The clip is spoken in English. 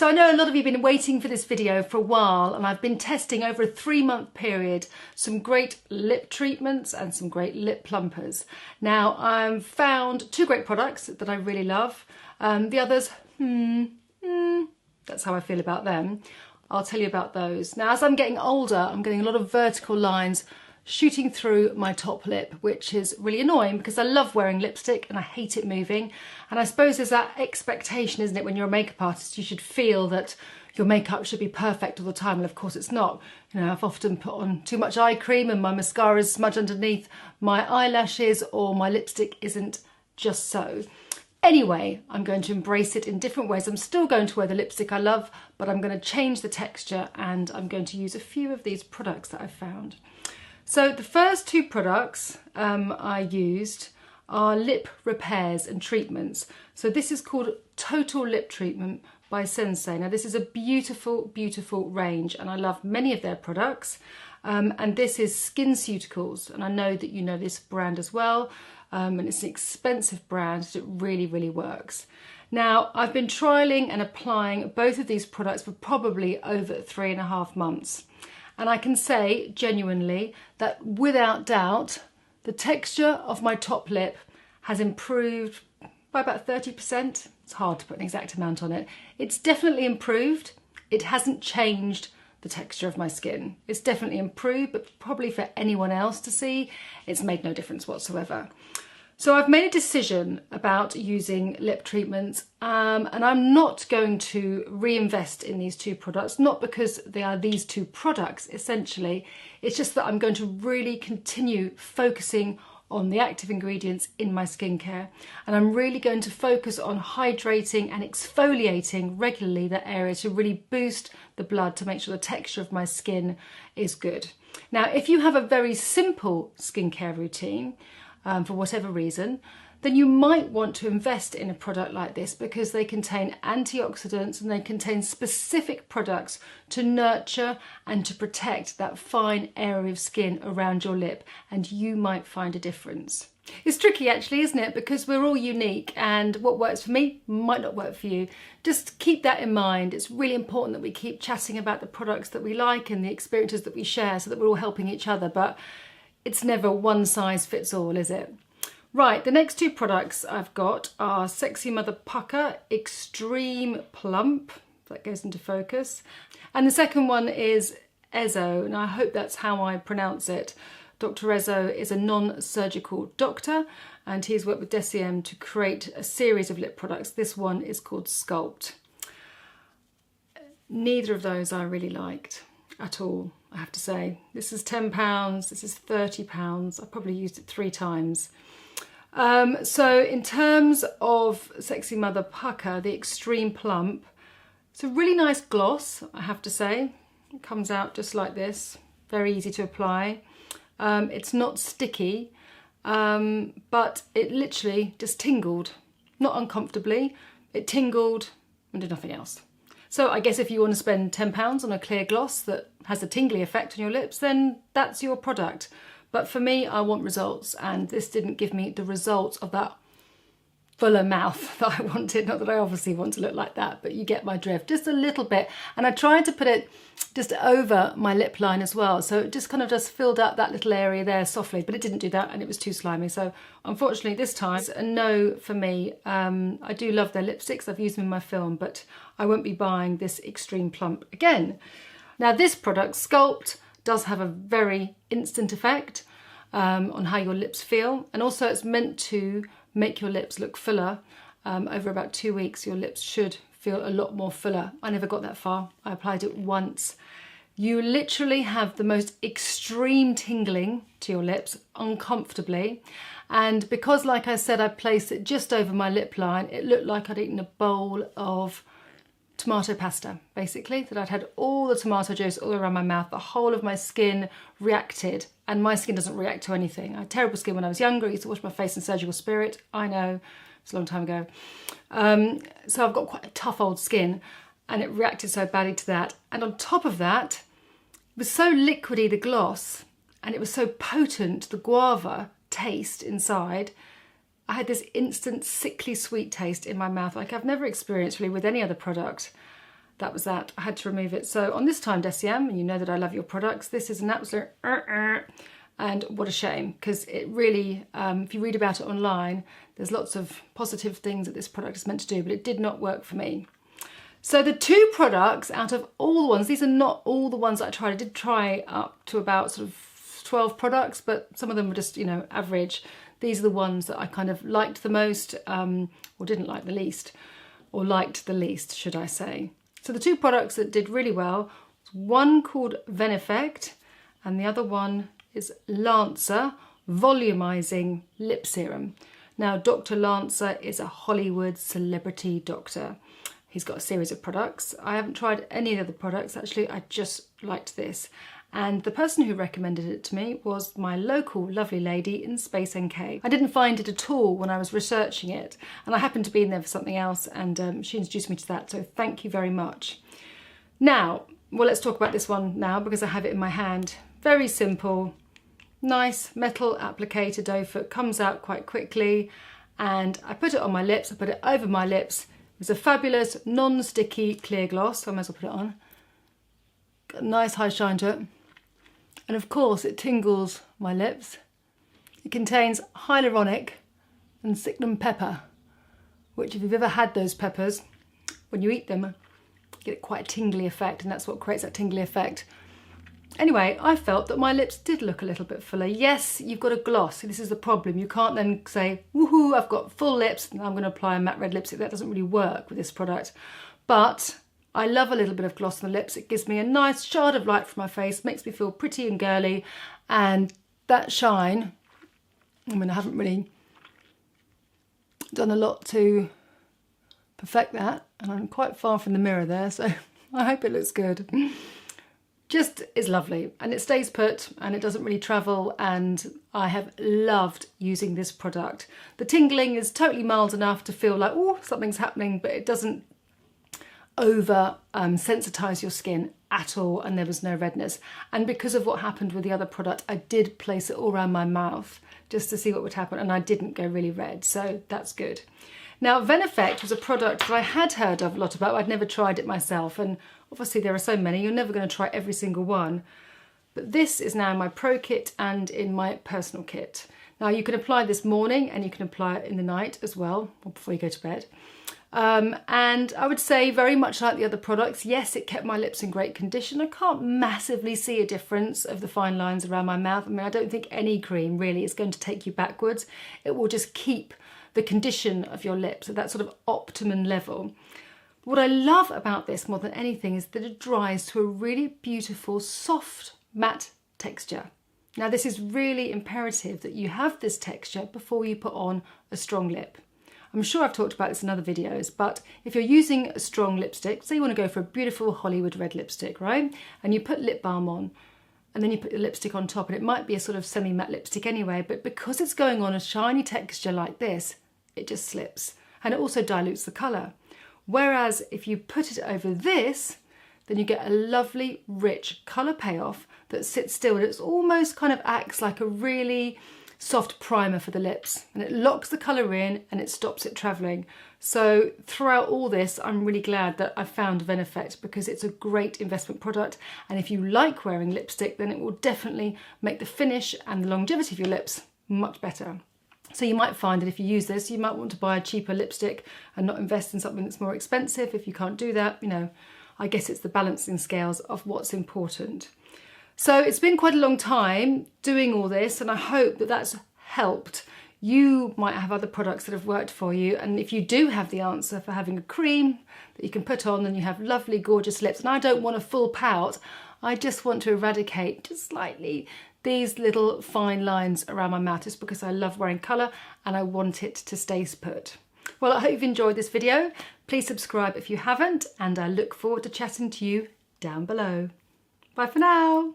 So I know a lot of you have been waiting for this video for a while, and I've been testing over a 3-month period some great lip treatments and some great lip plumpers. Now I've found 2 great products that I really love. The others, that's how I feel about them. I'll tell you about those. Now as I'm getting older, I'm getting a lot of vertical lines shooting through my top lip, which is really annoying because I love wearing lipstick and I hate it moving. And I suppose there's that expectation, isn't it, when you're a makeup artist, you should feel that your makeup should be perfect all the time, and of course it's not. You know, I've often put on too much eye cream and my mascara is smudged underneath my eyelashes, or my lipstick isn't just so. Anyway, I'm going to embrace it in different ways. I'm still going to wear the lipstick I love, but I'm going to change the texture, and I'm going to use a few of these products that I've found. So the first 2 products I used are lip repairs and treatments. So this is called Total Lip Treatment by Sensei. Now this is a beautiful, beautiful range, and I love many of their products. And this is SkinCeuticals, and I know that you know this brand as well. And it's an expensive brand, but it really, really works. Now I've been trialing and applying both of these products for probably over 3.5 months. And I can say genuinely that without doubt, the texture of my top lip has improved by about 30%. It's hard to put an exact amount on it. It's definitely improved. It hasn't changed the texture of my skin. It's definitely improved, but probably for anyone else to see, it's made no difference whatsoever. So I've made a decision about using lip treatments, and I'm not going to reinvest in these 2 products, not because they are these 2 products essentially, it's just that I'm going to really continue focusing on the active ingredients in my skincare, and I'm really going to focus on hydrating and exfoliating regularly that area to really boost the blood, to make sure the texture of my skin is good. Now if you have a very simple skincare routine, for whatever reason, then you might want to invest in a product like this, because they contain antioxidants and they contain specific products to nurture and to protect that fine area of skin around your lip, and you might find a difference. It's tricky actually, isn't it? Because we're all unique, and what works for me might not work for you. Just keep that in mind. It's really important that we keep chatting about the products that we like and the experiences that we share, so that we're all helping each other, but it's never one size fits all, is it? Right, the next 2 products I've got are Sexy Mother Pucker Extreme Plump, that goes into focus, and the second one is Ezzo, and I hope that's how I pronounce it. Dr. Ezzo is a non-surgical doctor, and he's worked with Deciem to create a series of lip products. This one is called Sculpt. Neither of those I really liked at all, I have to say. This is £10, this is £30. I probably used it 3 times. So in terms of Sexy Mother Pucker, the Extreme Plump, it's a really nice gloss, I have to say. It comes out just like this, very easy to apply. It's not sticky, but it literally just tingled, not uncomfortably. It tingled and did nothing else. So I guess if you want to spend £10 on a clear gloss that has a tingly effect on your lips, then that's your product. But for me, I want results, and this didn't give me the results of that fuller mouth that I wanted. Not that I obviously want to look like that, but you get my drift, just a little bit. And I tried to put it just over my lip line as well, so it just kind of just filled up that little area there softly, but it didn't do that, and it was too slimy. So unfortunately this time, it's a no for me. I do love their lipsticks, I've used them in my film, but I won't be buying this Extreme Plump again. Now this product, Sculpt, does have a very instant effect on how your lips feel, and also it's meant to make your lips look fuller. Over about 2 weeks your lips should feel a lot more fuller. I never got that far, I applied it once. You literally have the most extreme tingling to your lips, uncomfortably, and because, like I said, I placed it just over my lip line, it looked like I'd eaten a bowl of tomato pasta, basically, that I'd had all the tomato juice all around my mouth. The whole of my skin reacted, and my skin doesn't react to anything. I had terrible skin when I was younger. I used to wash my face in Surgical Spirit. I know, it's a long time ago. So I've got quite a tough old skin, and it reacted so badly to that. And on top of that, it was so liquidy, the gloss, and it was so potent, the guava taste inside. I had this instant sickly sweet taste in my mouth like I've never experienced really with any other product. that was that. I had to remove it. So on this time, Deciem, and you know that I love your products, this is an absolute and what a shame, because it really, if you read about it online, there's lots of positive things that this product is meant to do, but it did not work for me. So the 2 products out of all the ones, these are not all the ones that I tried. I did try up to about sort of 12 products, but some of them were just, you know, average. These are the ones that I kind of liked the most, or didn't like the least, or liked the least, should I say. So the 2 products that did really well, one called Veneffect, and the other one is Lancer Volumizing Lip Serum. Now, Dr. Lancer is a Hollywood celebrity doctor. He's got a series of products. I haven't tried any of the products, actually. I just liked this. And the person who recommended it to me was my local lovely lady in Space NK. I didn't find it at all when I was researching it, and I happened to be in there for something else, and she introduced me to that, so thank you very much. Now, well, let's talk about this one now because I have it in my hand. Very simple, nice metal applicator dough foot, comes out quite quickly, and I put it on my lips, I put it over my lips. It's a fabulous non-sticky clear gloss, so I might as well put it on. Got a nice high shine to it. And of course it tingles my lips. It contains hyaluronic and cyclamen pepper, which if you've ever had those peppers, when you eat them, you get quite a tingly effect, and that's what creates that tingly effect. Anyway, I felt that my lips did look a little bit fuller. Yes, you've got a gloss. This is the problem. You can't then say, woohoo, I've got full lips and I'm going to apply a matte red lipstick. That doesn't really work with this product. But I love a little bit of gloss on the lips. It gives me a nice shard of light for my face, makes me feel pretty and girly. And that shine, I mean, I haven't really done a lot to perfect that. And I'm quite far from the mirror there, so I hope it looks good. Just is lovely, and it stays put and it doesn't really travel, and I have loved using this product. The tingling is totally mild enough to feel like, oh, something's happening, but it doesn't over sensitize your skin at all, and there was no redness. And because of what happened with the other product, I did place it all around my mouth just to see what would happen, and I didn't go really red, so that's good. Now, Veneffect was a product that I had heard of a lot about. I'd never tried it myself, and obviously there are so many, you're never going to try every single one. But this is now in my pro kit and in my personal kit. Now you can apply this morning and you can apply it in the night as well, or before you go to bed. And I would say very much like the other products, yes, it kept my lips in great condition. I can't massively see a difference of the fine lines around my mouth. I mean, I don't think any cream really is going to take you backwards. It will just keep the condition of your lips at that sort of optimum level. What I love about this more than anything is that it dries to a really beautiful, soft, matte texture. Now, this is really imperative that you have this texture before you put on a strong lip. I'm sure I've talked about this in other videos, but if you're using a strong lipstick, say you want to go for a beautiful Hollywood red lipstick, right? And you put lip balm on, and then you put your lipstick on top, and it might be a sort of semi-matte lipstick anyway, but because it's going on a shiny texture like this, it just slips, and it also dilutes the colour. Whereas if you put it over this, then you get a lovely rich colour payoff that sits still, and it's almost kind of acts like a really soft primer for the lips, and it locks the colour in and it stops it travelling. So throughout all this, I'm really glad that I found Veneffect, because it's a great investment product, and if you like wearing lipstick, then it will definitely make the finish and the longevity of your lips much better. So you might find that if you use this, you might want to buy a cheaper lipstick and not invest in something that's more expensive. If you can't do that, you know, I guess it's the balancing scales of what's important. So it's been quite a long time doing all this, and I hope that that's helped. You might have other products that have worked for you, and if you do have the answer for having a cream that you can put on, then you have lovely, gorgeous lips. And I don't want a full pout, I just want to eradicate just slightly these little fine lines around my mouth, just because I love wearing colour and I want it to stay put. Well, I hope you've enjoyed this video. Please subscribe if you haven't, and I look forward to chatting to you down below. Bye for now.